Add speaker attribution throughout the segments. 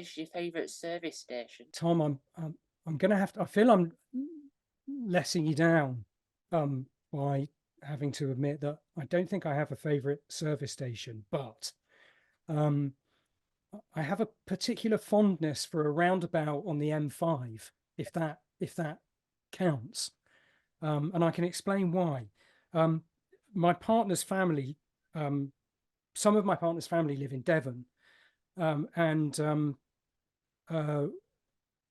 Speaker 1: is your favourite service station?
Speaker 2: Tom, I'm gonna have to. I feel I'm letting you down by having to admit that I don't think I have a favorite service station, but um, I have a particular fondness for a roundabout on the M5, if that counts, and I can explain why. Um, my partner's family, um, some of my partner's family live in Devon, um, and um, uh,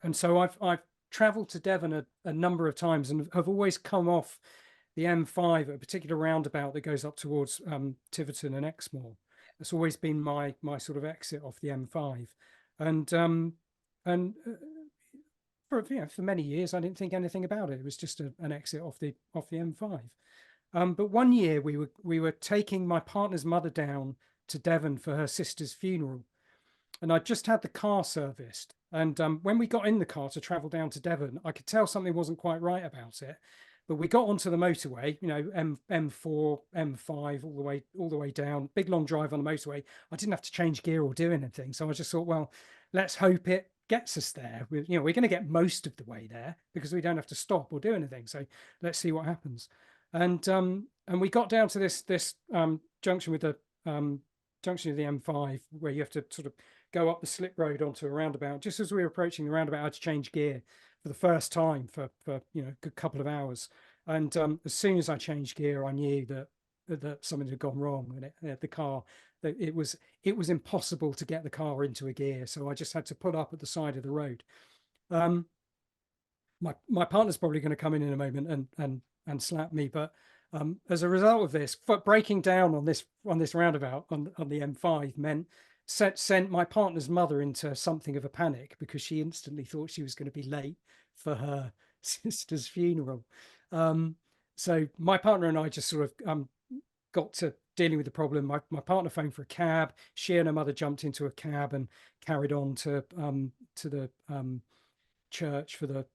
Speaker 2: and so I've travelled to Devon a number of times and have always come off the M5 at a particular roundabout that goes up towards Tiverton and Exmoor. It's always been my sort of exit off the M5, and and for many years I didn't think anything about it. It was just an exit off the M5. But one year we were taking my partner's mother down to Devon for her sister's funeral, and I just had the car serviced. And when we got in the car to travel down to Devon, I could tell something wasn't quite right about it. But we got onto the motorway, M4, M5, all the way down, big long drive on the motorway. I didn't have to change gear or do anything, so I just thought, well, let's hope it gets us there. We're going to get most of the way there because we don't have to stop or do anything. So let's see what happens. And we got down to this junction with the junction of the M5 where you have to sort of go up the slip road onto a roundabout. Just as we were approaching the roundabout, I had to change gear for the first time for a good couple of hours. And as soon as I changed gear, I knew that something had gone wrong, and the car, that it was impossible to get the car into a gear. So I just had to pull up at the side of the road. Um, my partner's probably going to come in a moment and slap me, but as a result of this, breaking down on this roundabout on the M5 meant sent my partner's mother into something of a panic because she instantly thought she was going to be late for her sister's funeral. So my partner and I just sort of got to dealing with the problem. My partner phoned for a cab. She and her mother jumped into a cab and carried on to the church for the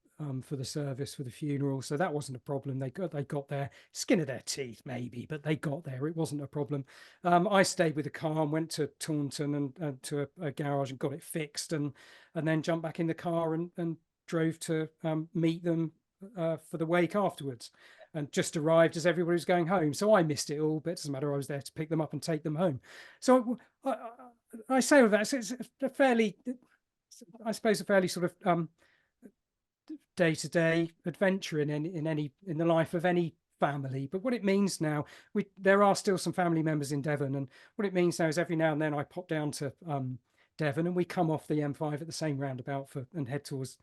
Speaker 2: service, for the funeral. So that wasn't a problem. They got there, skin of their teeth maybe, but they got there. It wasn't a problem. I stayed with the car and went to Taunton and to a garage and got it fixed, and then jumped back in the car and drove to meet them for the wake afterwards, and just arrived as everybody was going home. So I missed it all, but it doesn't matter. I was there to pick them up and take them home. So I say all that. So it's a fairly, I suppose, a fairly sort of day-to-day adventure in the life of any family. But what it means now, there are still some family members in Devon, and what it means now is every now and then I pop down to Devon, and we come off the M5 at the same roundabout and head towards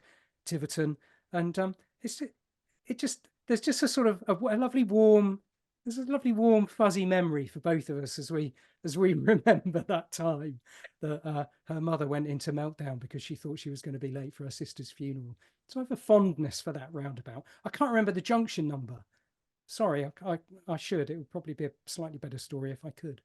Speaker 2: Tiverton. And it just there's just a sort of a lovely warm there's a lovely warm fuzzy memory for both of us as we remember that time that her mother went into meltdown because she thought she was going to be late for her sister's funeral. So I have a fondness for that roundabout. I can't remember the junction number. Sorry, I should. It would probably be a slightly better story if I could.